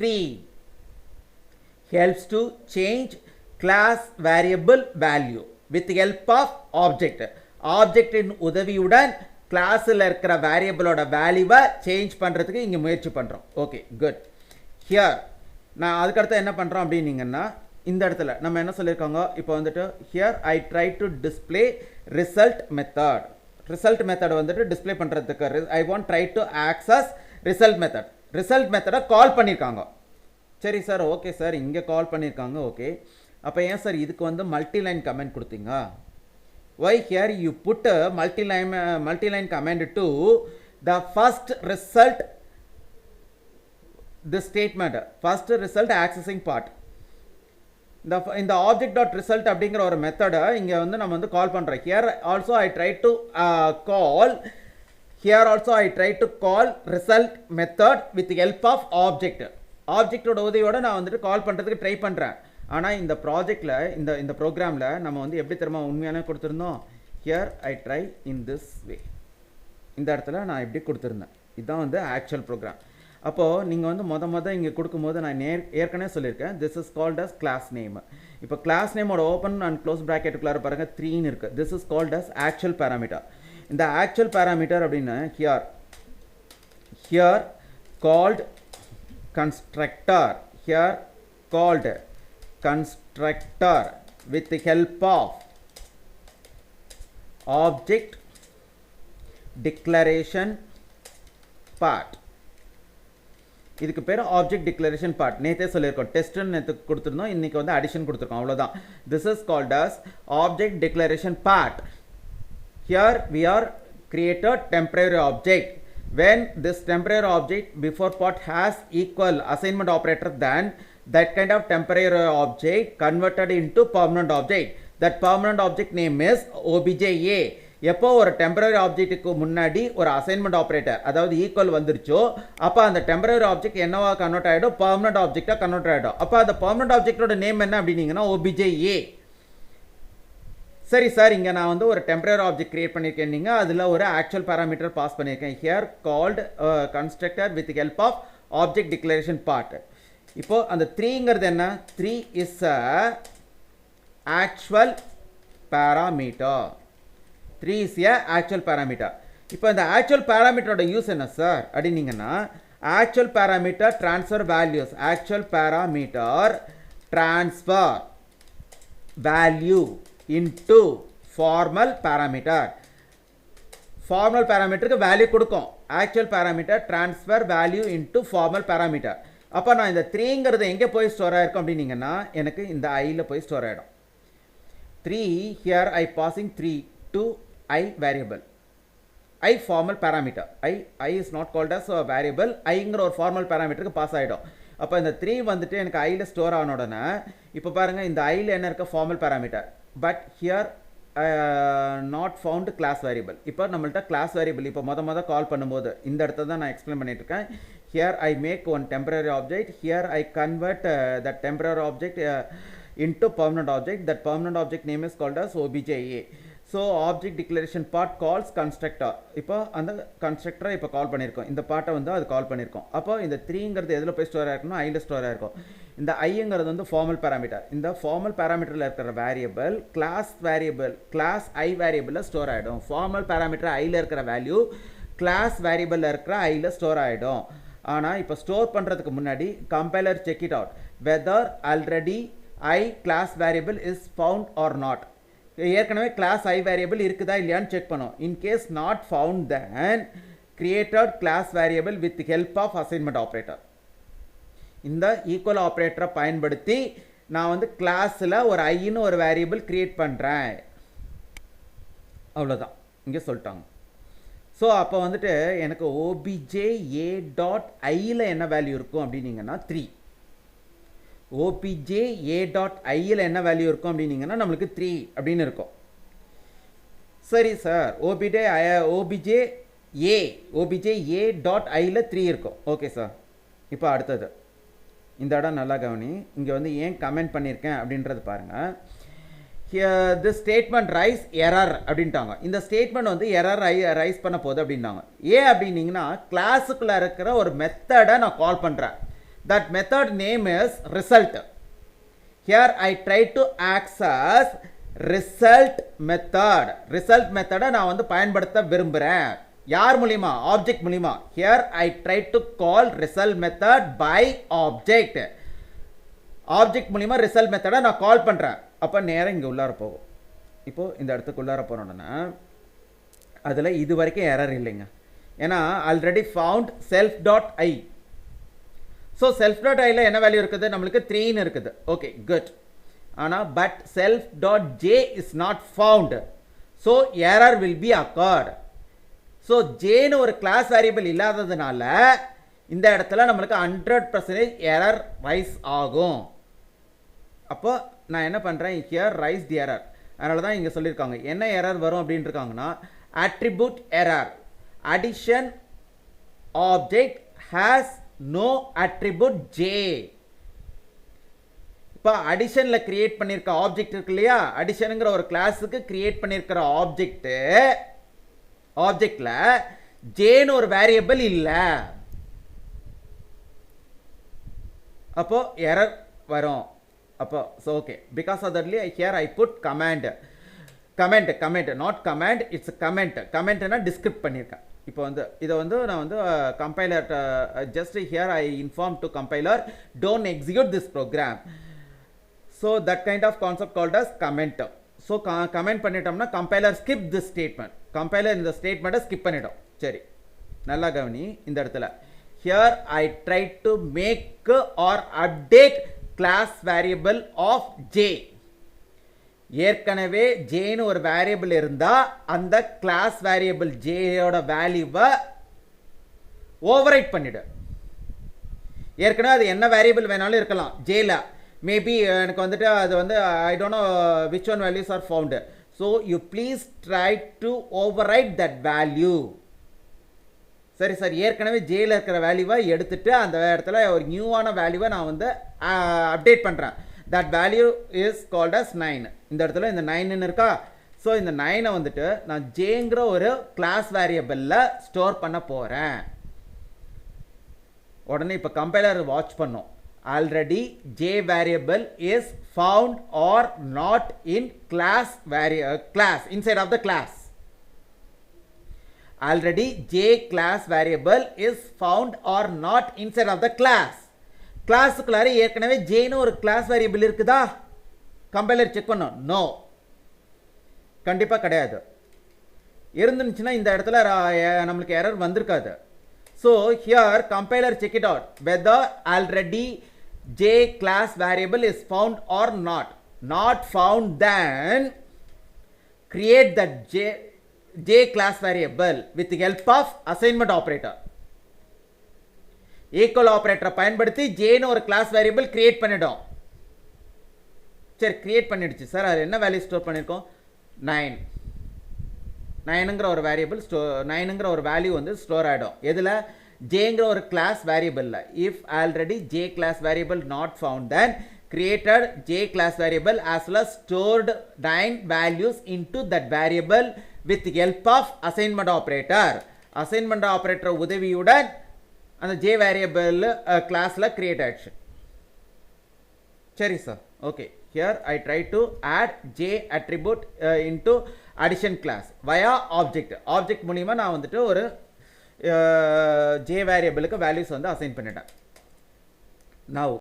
tree helps to change class variable value with the help of object. Object in உதவியுடன் கிளாஸில் இருக்கிற வேரியபிளோட வேல்யூவை change பண்ணுறதுக்கு இங்கே முயற்சி பண்ணுறோம். Okay good. ஹியர் நான் அதுக்கடுத்து என்ன பண்ணுறோம் அப்படின்னீங்கன்னா இந்த இடத்துல நம்ம என்ன சொல்லியிருக்காங்க இப்போ வந்துட்டு here I try to display result method. Result method வந்துட்டு டிஸ்பிளே பண்ணுறதுக்கு I want try to access result method. Result மெத்தடை கால் பண்ணியிருக்காங்க. சரி சார், ஓகே சார், இங்கே கால் பண்ணியிருக்காங்க. ஓகே, அப்போ ஏன் சார் இதுக்கு வந்து மல்டிலைன் கமெண்ட் கொடுத்தீங்க? why here you put a multi-line command to the first result, this statement, first result accessing part. In the object dot result அப்படிங்கிற ஒரு மெத்தடை இங்கே வந்து நம்ம வந்து கால் பண்ணுறோம். here also I try to call result method with the help of object. ஆப்ஜெக்டோட உதவியோட நான் வந்துட்டு கால் பண்ணுறதுக்கு ட்ரை பண்ணுறேன். ஆனால் இந்த ப்ராஜெக்டில் இந்த ப்ரோக்ராமில் நம்ம வந்து எப்படி தெரியுமா உண்மையான கொடுத்துருந்தோம்? Here I try in this way. இந்த இடத்துல நான் எப்படி கொடுத்துருந்தேன். இதுதான் வந்து ஆக்சுவல் ப்ரோக்ராம். அப்போது நீங்கள் வந்து மொதல் இங்கே கொடுக்கும்போது நான் ஏற்கனவே சொல்லியிருக்கேன், this is called as class name. இப்போ கிளாஸ் நேமோட ஓப்பன் அண்ட் க்ளோஸ் ப்ராக்கெட்டுக்குள்ளார பாருங்கள் 3ன்னு இருக்குது. This is called as actual parameter. இந்த ஆக்சுவல் பேராமீட்டர் அப்படின்னு here called constructor, here called constructor with the help of object declaration part. இதுக்கு பேர் ஆப்ஜெக்ட் டிக்ளரேஷன் பார்ட். நேற்றே சொல்லியிருக்கோம், டெஸ்ட்னு நேற்று கொடுத்துருந்தோம், இன்றைக்கி வந்து அடிஷன் கொடுத்துருக்கோம், அவ்வளோதான். This is called as object declaration part. Here we are created temporary object. When this temporary object before part has equal assignment operator, then that kind of temporary object converted into permanent object. That permanent object name is obj a. எப்போ ஒரு temporary ஆப்ஜெக்ட்டுக்கு முன்னாடி ஒரு assignment operator அதாவது equal வந்துருச்சோ அப்போ அந்த temporary object என்னவா convert ஆகிடும்? Permanent ஆப்ஜெக்டாக convert ஆகிடும். அப்போ அந்த பர்மனன்ட் ஆப்ஜெக்டோட நேம் என்ன அப்படின்னீங்கன்னா obj a. சரி சார், இங்கே நான் வந்து ஒரு டெம்பரரி ஆப்ஜெக்ட் கிரியேட் பண்ணியிருக்கேன், நீங்கள் அதில் ஒரு ஆக்சுவல் பேராமீட்டர் பாஸ் பண்ணியிருக்கேன். Here called constructor with help of object declaration part. இப்போது அந்த 3ங்கிறது என்ன? 3 is a actual parameter. 3 is a actual parameter. இப்போ இந்த ஆக்சுவல் பேராமீட்டரோட யூஸ் என்ன சார் அப்படின்னீங்கன்னா, actual parameter transfer values. Actual parameter transfer value into formal parameter. Formal parameter value கொடுக்கும். actual parameter transfer value into formal parameter. அப்போ நான் இந்த 3ங்கிறது எங்கே போய் ஸ்டோர் ஆகிருக்கும் அப்படின்னீங்கன்னா எனக்கு இந்த ஐயில் போய் ஸ்டோர் ஆகிடும். 3 here I passing 3 to I variable. I formal parameter. I is not called as a variable. ஐங்கிற ஒரு ஃபார்மல் பேராமீட்டருக்கு பாஸ் ஆகிடும். அப்போ இந்த 3 வந்துட்டு எனக்கு ஐயில் ஸ்டோர் ஆன உடனே இப்போ பாருங்கள் இந்த ஐயில் என்ன இருக்க? Formal parameter. But here not found class variable. இப்போ நம்மள்ட்ட கிளாஸ் வேரியபிள் இப்போ மொதல் கால் பண்ணும்போது இந்த இடத்த தான் நான் எக்ஸ்பிளைன் பண்ணிட்டுருக்கேன். Here I make one temporary object. Here I convert that temporary object into permanent object. That permanent object name is called as obj a. So object declaration part calls constructor. இப்போ அந்த கன்ஸ்ட்ரக்டரை இப்போ கால் பண்ணியிருக்கோம். இந்த பார்ட்டை வந்து அது கால் பண்ணியிருக்கோம். அப்போ இந்த 3ங்கிறது எதில் போய் ஸ்டோர் ஆகிருக்கணும்? ஐயில் ஸ்டோர் ஆகிருக்கும். இந்த ஐங்கிறது வந்து ஃபார்மல் பேராமீட்டர். இந்த ஃபார்மல் பேராமீட்டரில் இருக்கிற வேரியபிள் கிளாஸ் ஐ வேரியபிளில் ஸ்டோர் ஆகிடும். ஃபார்மல் பேராமீட்டர் ஐயில் இருக்கிற வேல்யூ கிளாஸ் வேரியபிளில் இருக்கிற ஐயில் ஸ்டோர் ஆகிடும். ஆனால் இப்போ ஸ்டோர் பண்ணுறதுக்கு முன்னாடி compiler check it out whether already I class variable is found or not. ஏற்கனவே class I variable இருக்குதா இல்லையான்னு செக் பண்ணும். In case not found, then created class variable with the help of assignment operator. இந்த equal ஆப்ரேட்டரை பயன்படுத்தி நான் வந்து கிளாஸில் ஒரு ஐன்னு ஒரு வேரியபிள் கிரியேட் பண்ணுறேன். அவ்வளோதான், இங்கே சொல்லிட்டாங்க. ஸோ அப்போ வந்துட்டு எனக்கு obj a டாட் ஐயில் என்ன வேல்யூ இருக்கும் அப்படின்னீங்கன்னா 3. obj a டாட் ஐயில் என்ன வேல்யூ இருக்கும் அப்படின்னீங்கன்னா நம்மளுக்கு 3 அப்படின்னு இருக்கும். சரி சார், obj a டாட் ஐயில் 3 இருக்கும். Okay sir. இப்போ அடுத்தது இந்த இடம் நல்லா கவனி. இங்கே வந்து ஏன் கமெண்ட் பண்ணியிருக்கேன் அப்படின்றது பாருங்கள். this statement ரைஸ் எரர் அப்படின்ட்டாங்க. இந்த ஸ்டேட்மெண்ட் வந்து எரர் ரைஸ் பண்ண போகுது அப்படின்னாங்க. ஏன் அப்படின்னீங்கன்னா கிளாஸுக்குள்ளே இருக்கிற ஒரு மெத்தடை நான் கால் பண்ணுறேன். that method name is result. Here I try to access result method. Result method நான் வந்து பயன்படுத்த விரும்புகிறேன். யார் மூலியமா? ஆப்ஜெக்ட் மூலியமா. Here I try to call result method by object. Object மூலியமா result method நான் கால் பண்றேன். அப்ப நேரா இங்க உள்ளார போகும். இப்போ இந்த இடத்துக்கு உள்ளார போறோம்னா அதுல இது வரைக்கும் எரர் இல்லைங்க. ஏன்னா ஆல்ரெடி ஃபவுண்ட் self.i. ஸோ self.iல என்ன வேல்யூ இருக்குது? நம்மளுக்கு 3ன்னு இருக்குது. Okay good. ஆனால் but self.j is not found. So error will be occurred. So ஜேன்னு ஒரு கிளாஸ் வேரியபிள் இல்லாததுனால இந்த இடத்துல நம்மளுக்கு 100% எரர் ரைஸ் ஆகும். அப்போ நான் என்ன பண்ணுறேன்? Here rice the error. அதனால தான் இங்கே சொல்லியிருக்காங்க என்ன எரர் வரும் அப்படின்னு இருக்காங்கன்னா attribute error. Addition object has no attribute j. இப்போ அடிஷன்ல கிரியேட் பண்ணியிருக்க ஆப்ஜெக்ட் இருக்கு இல்லையா, அடிஷனுங்கிற ஒரு கிளாஸுக்கு கிரியேட் பண்ணியிருக்கிற ஆப்ஜெக்ட்ல ஜேன்னு ஒரு வேரியபிள் இல்லை. அப்போ எரர் வரும். அப்போ ஸோ ஓகே பிகாஸ் ஆஃப் தட்லி here I put comment not comment, it's கமெண்ட்னா டிஸ்கிரிப்ட் பண்ணியிருக்கேன். இப்போ வந்து இதை வந்து நான் வந்து compiler just here I inform to compiler don't execute this program. So that kind of concept called as comment. So comment பண்ணிட்டோம்னா compiler skip this statement. Compiler இந்த ஸ்டேட்மெண்ட்டை ஸ்கிப் பண்ணிடும். சரி நல்லா கவனி இந்த இடத்துல here I try to make our update class variable of J. ஏற்கனவே ஜேன்னு ஒரு வேரியபிள் இருந்தா அந்த கிளாஸ் வேரியபிள் ஜேயோட வேல்யூவை ஓவர்ரைட் பண்ணிடு. ஏற்கனவே அது என்ன வேரியபிள் வேணாலும் இருக்கலாம் ஜேல. மேபி எனக்கு வந்துட்டு அது வந்து I don't know which one values are found. So you please try to overwrite that value. சரி சார், ஏற்கனவே ஜேல இருக்கிற வேல்யூவை எடுத்துட்டு அந்த இடத்துல ஒரு நியூவான வேல்யூவை நான் வந்து அப்டேட் பண்ணுறேன். That value is called as 9. இந்த இடத்துல இந்த 9 இருக்கா. ஸோ இந்த 9 வந்துட்டு நான் ஜேங்கிற ஒரு கிளாஸ் வேரியபிளில் ஸ்டோர் பண்ண போகிறேன். உடனே இப்போ கம்பைலர் வாட்ச் பண்ணோம். Already J variable is found or not in class inside of the class. Already J class variable is found or not inside of the class. கிளாஸுக்குள்ளார ஏற்கனவே ஜேன்னு ஒரு கிளாஸ் வேரியபிள் இருக்குதா? கம்பைலர் செக் பண்ணும். No, கண்டிப்பாக கிடையாது. இருந்துச்சுன்னா இந்த இடத்துல நம்மளுக்கு எரர் வந்திருக்காது. So here compiler check it out whether already J class variable is found or not found. Then create that J class variable with help of assignment operator. Equal ஆப்ரேட்டரை பயன்படுத்தி ஜேன்னு ஒரு கிளாஸ் வேரியபிள் கிரியேட் பண்ணிடும். சரி create பண்ணிடுச்சு sir. அது என்ன value store பண்ணியிருக்கோம்? 9ங்கிற ஒரு வேரியபிள் 9ங்கிற ஒரு வேல்யூ வந்து ஸ்டோர் ஆகிடும். எதில்? ஜேங்கிற ஒரு கிளாஸ் வேரியபிளில். If already J class variable not found then created J class variable as well as stored 9 values into that variable with help of assignment operator. Assignment operator உதவியுடன் அந்த J variable கிளாஸில் create ஆயிடுச்சு. சரி sir, okay. Here I try to add j attribute into addition class via object மூலமா நான் வந்துட்டு ஒரு j வேரியபிளுக்கு values வந்து அசைன் பண்ணிட்டேன். Now